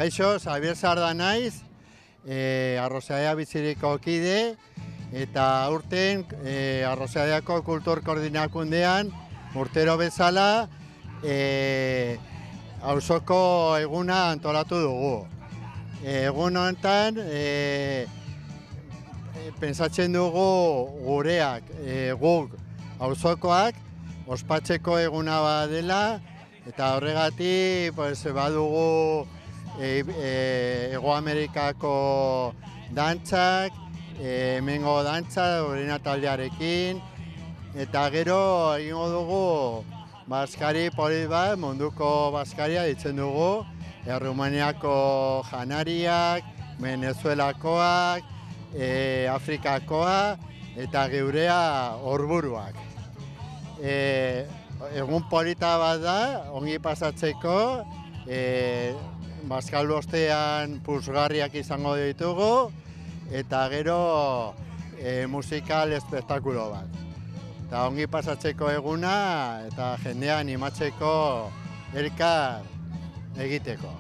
Kaixo, Xabier Sarda naiz, Arrosaria biziriko kide, eta aurten Arrosariako Kultur Koordinakundean urtero bezala auzoko eguna antolatu dugu. Egun honetan pentsatzen dugu gureak, guk auzokoak ospatzeko eguna badela, eta horregatik badugu Hego Amerikako dantzak, hemengo dantza, Orena taldearekin, eta gero egingo dugu baskari polit bat, munduko baskaria ditzen dugu, Rumaniako janariak, Venezuelakoak, Afrikakoa eta geurea orburuak. Egun polita bat da, ongi pasatzeko, bazkaldu ostean puzgarriak izango ditugu, eta gero musikal espektakulo bat. Eta ongi pasatzeko eguna eta jendea animatzeko elkar egiteko.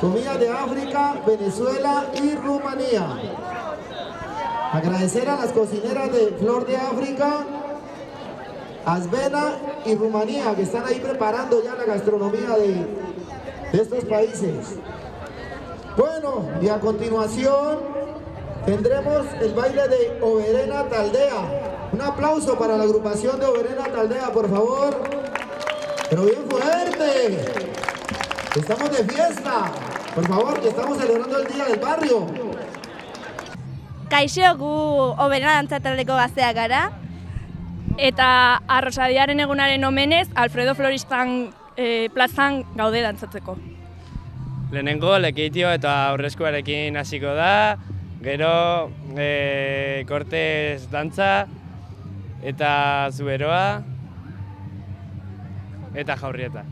Comida de África, Venezuela y Rumanía. Agradecer a las cocineras de Flor de África, Asbena y Rumanía, que están ahí preparando ya la gastronomía de estos países. Bueno, y a continuación tendremos el baile de Oberena Taldea. Un aplauso para la agrupación de Oberena Taldea, por favor. Pero bien fuerte. Estamos de fiesta, por favor, que estamos celebrando el Día del Barrio. Kaixo, gu Oberena dantza taldeko gazteak gara, eta Arrosadiaren egunaren omenez Alfredo Floristan plazan gaude dantzatzeko. Lehenengo Lekeitio eta Aurreskuarekin hasiko da, gero Kortez dantza eta Zuberoa eta Jaurrieta.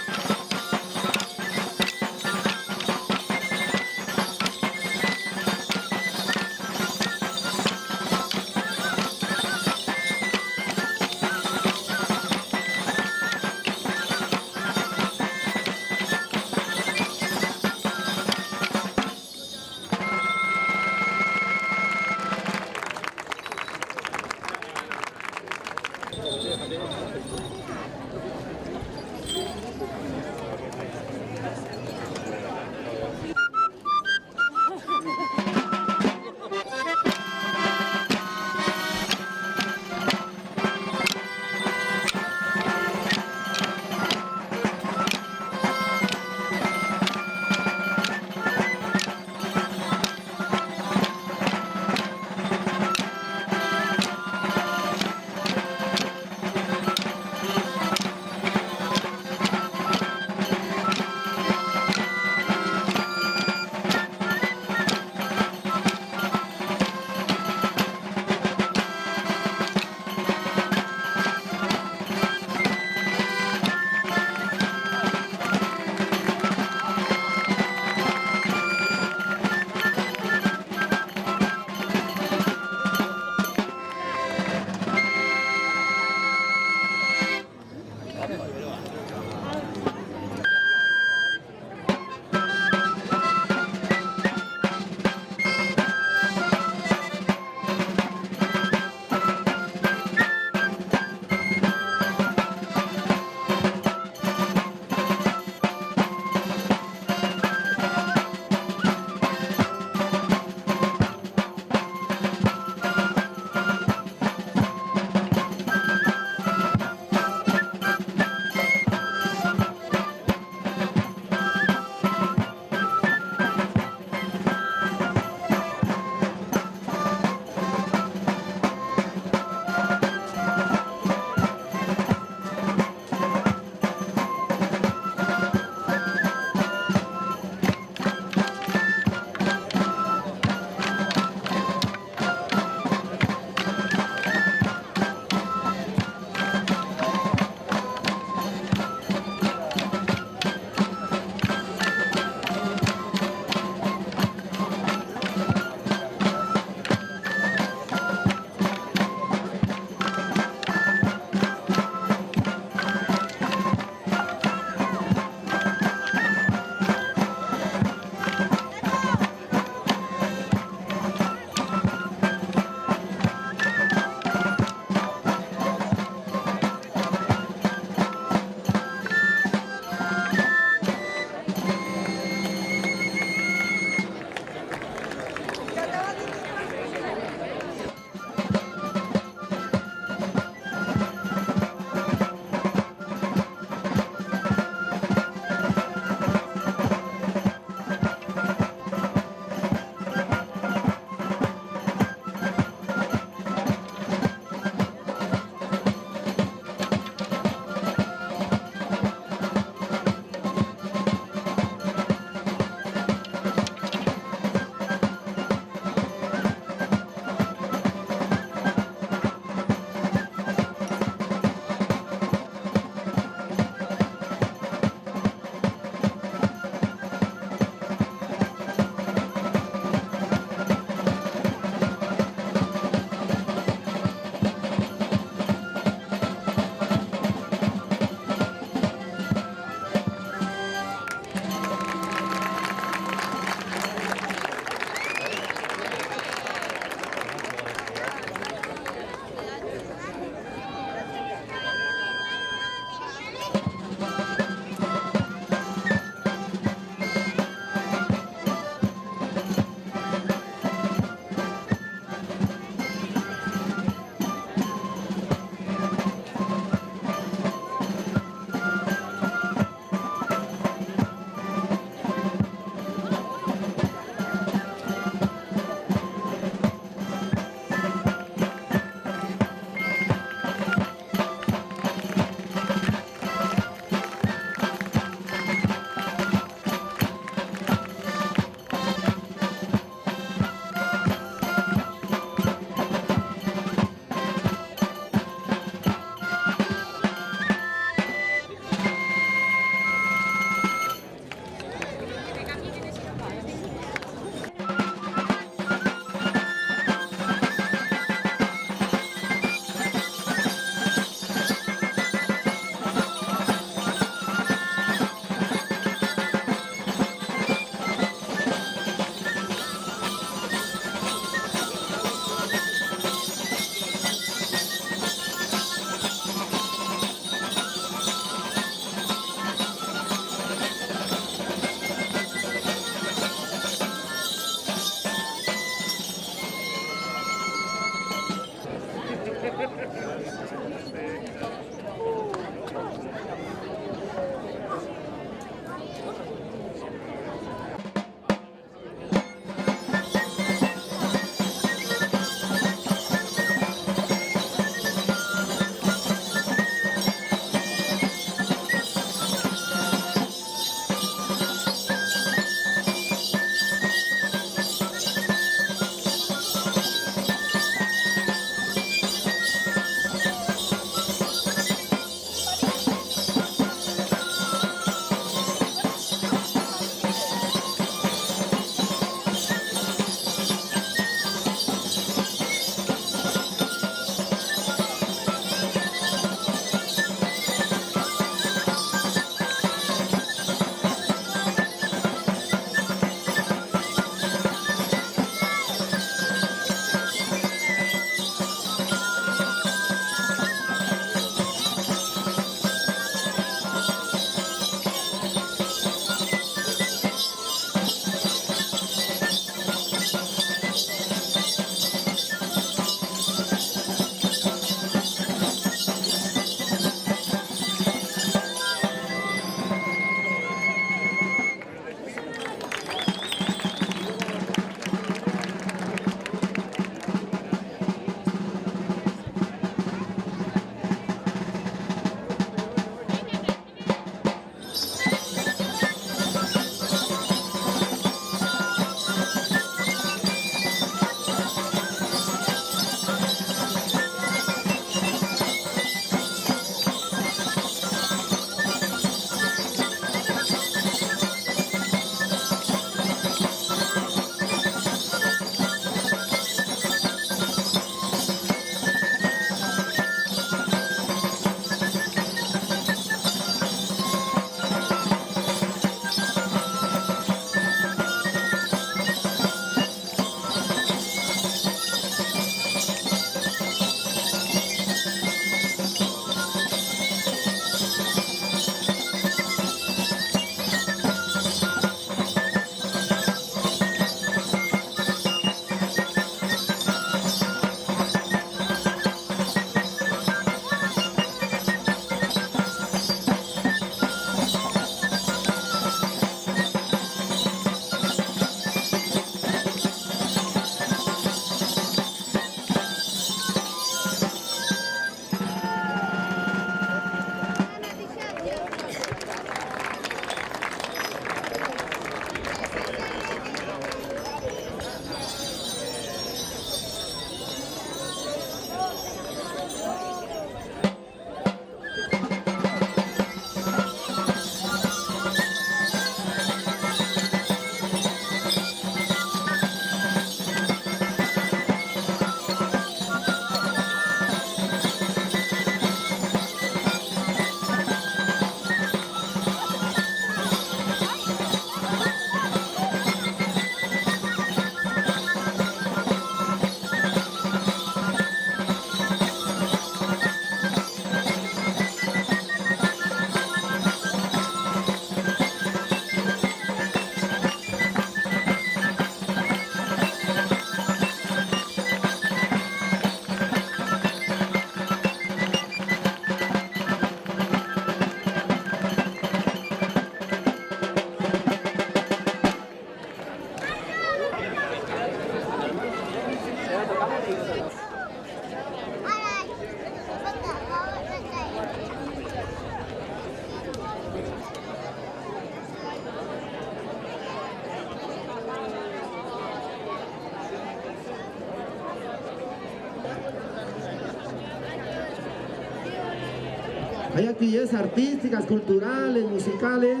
Hay actividades artísticas, culturales, musicales.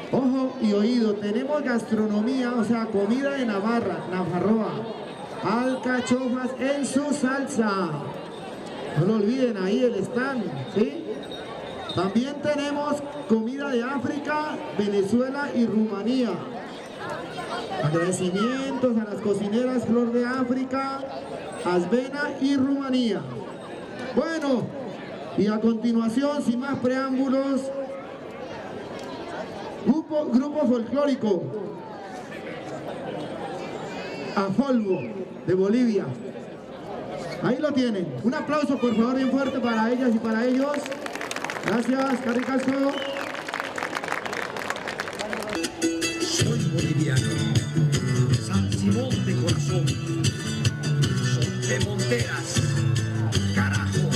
Ojo y oído, tenemos gastronomía, o sea, comida de Navarra, Navarroa. Alcachofas en su salsa. No lo olviden, ahí el stand, ¿sí? También tenemos comida de África, Venezuela y Rumanía. Agradecimientos a las cocineras Flor de África, Asbena y Rumanía. Bueno, y a continuación, sin más preámbulos, grupo folclórico Afolvo de Bolivia. Ahí lo tienen. Un aplauso, por favor, bien fuerte para ellas y para ellos. Gracias, Carricasco. Soy boliviano, San Simón de corazón, son de Monteras, carajo.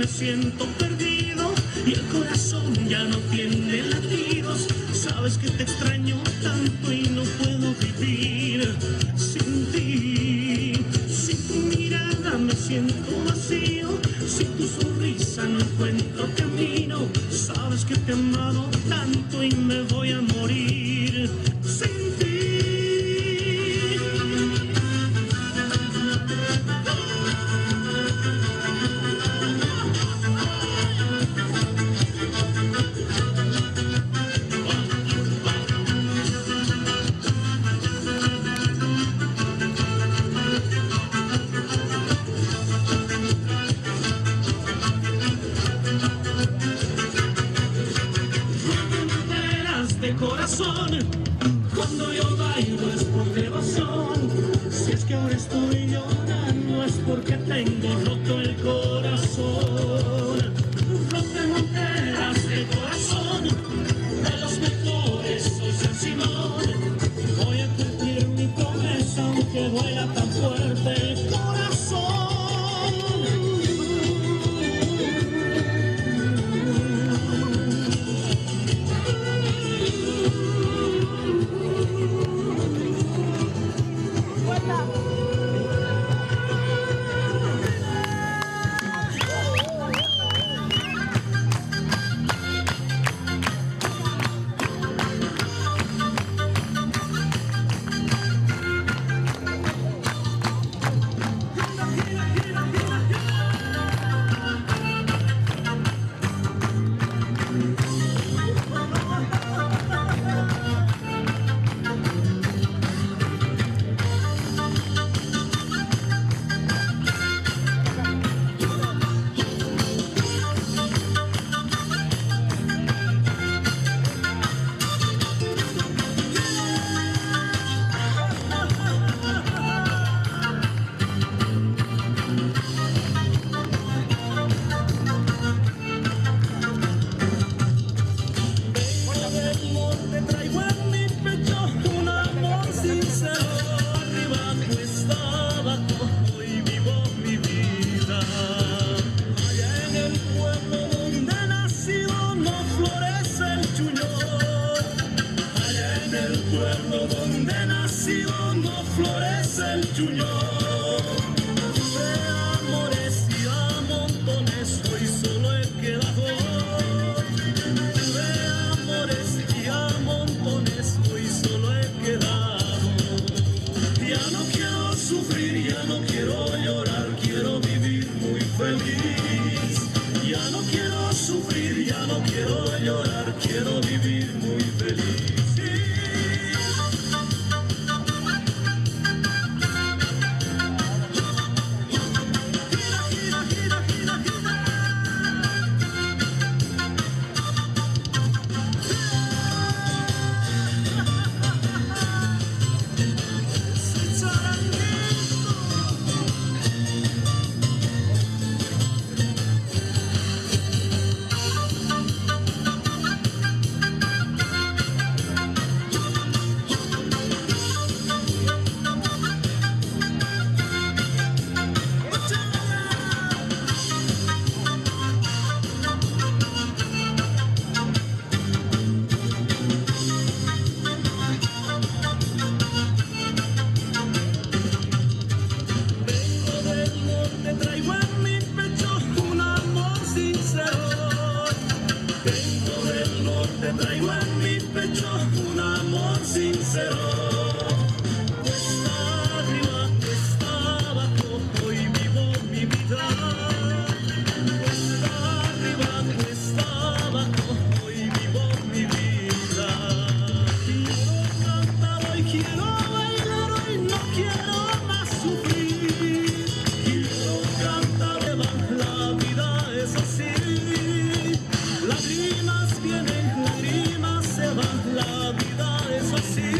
Siento perdido y el corazón ya no tiene latidos. Sabes que te extraño tanto y no puedo vivir sin ti. Sin tu mirada me siento vacío, sin tu sonrisa no encuentro camino. Sabes que te he amado tanto y me voy a morir sin ti. Cuando yo bailo es por devoción. Si es que ahora estoy llorando es porque tengo roto el corazón. Rompe monteras de corazón, de los mejores soy San Simón. Voy a cumplir mi promesa aunque duela tan fuerte el corazón. Chuñón. De amores y a montones hoy solo he quedado. De amores y a montones hoy solo he quedado. Ya no quiero sufrir, ya no quiero llorar, quiero vivir muy feliz. Ya no quiero sufrir, ya no quiero llorar, quiero vivir muy feliz. Traigo en mi pecho un amor sincero. Cuesta arriba, cuesta abajo, hoy vivo mi vida. Cuesta arriba, cuesta abajo, hoy vivo mi vida. Quiero cantar hoy, quiero bailar hoy, no quiero más sufrir. Quiero cantar, la vida es así. Lágrimas vienen, lágrimas se van, la vida es así.